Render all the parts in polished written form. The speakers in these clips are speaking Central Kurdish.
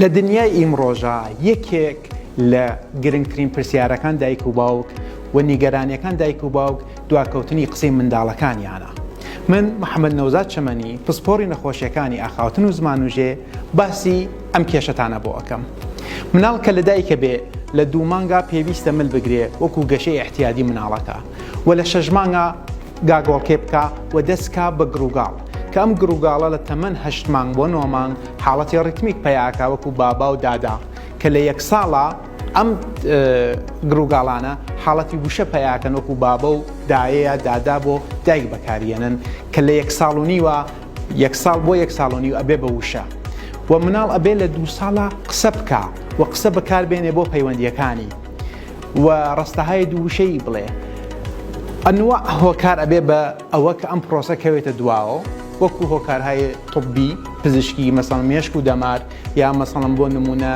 لە دنیای ئیمڕۆژە یەکێک لە گرنگترین پرسیارەکان دایک و باوک و نیگەرانیەکان دایک و باوک دواکەوتنی قسەی منداڵەکانیانە. من محەممەد نەوزاد چەمەنی پسپۆری نەخۆشیەکانی ئاخاوتن و زمانوژێ باسی ئەم کێشەتانە بۆ ئەەکەم. مناڵ کە لە دایکە بێ لە 2 مانگا پێویستە مل بگرێ وەکو گەشەی احتیادی مناڵەکە و لە 6 مانگا گاگۆڵکێ بکە و دەستکا بە گروگاڵ کە ئەم گروگاڵە لە تەمەن 8 مانگ بۆ 9 مانگ حاڵەتی ڕیتمیک پەیاکە وەکو بابا و دادا کە لە 1 ساڵە ئەم گروگاڵانە حاڵەتی وشە پەیاکەن وەکو بابا و دایەیە دادا بۆ دایک بەکارێنن کە لە 1 ساڵ و نیوە 1 ساڵ بۆ 1 ساڵ و نیو ئەبێ بە وشە و مناڵ ئەبێ لە 2 ساڵە قسە بکە و قسە بەکاربێنێ بۆ پەیوەندیەکانی و ڕستەهای دووشەی بڵێ. ئەنواع هۆکار ئەبێ بە ئەوە کە ئەم پرۆسە کەوێتە دواوە وەکو هۆکارهای طبی پزیشکی مەسەڵەن مێشک و دەمار یا مەسەڵەن بۆ نمونە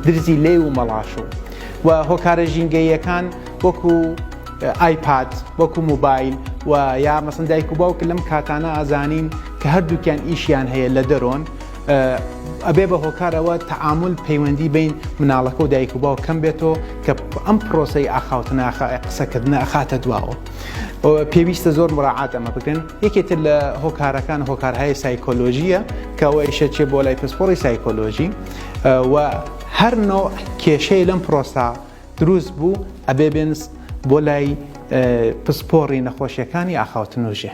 درزی لێ و مەڵاشو و هۆکارە ژینگەییەکان وەکو ئایپاد وەکو موبایل و یا مەسەڵەن دایک و باوک لەم کاتانە ئازانین کە هەردووکیان ئیشیان هەیە لە دەرۆن ئەبێ بە هۆکارەوە تەعامل پەیوەندی بین مناڵەکە و دایک و باوک کەم بێتەوە کە ئەم پرۆسەی ئاخاوتن قسەکردنە ئەخاتە دواوە. پێویستە زۆر مراعات ئەمە بکرێن. یەکێتر لە هۆکارەکان هۆکارهای سایکۆلۆژیە کە ئەوە ئیشە چێ بۆ لای پسپۆڕی سایکۆلۆژی و هەر نوع کێشەی لەم پرۆسە دروست بوو ئەبێ بێنس بۆ لای پسپۆڕی نەخۆشیەکانی ئاخاوتن وژێ.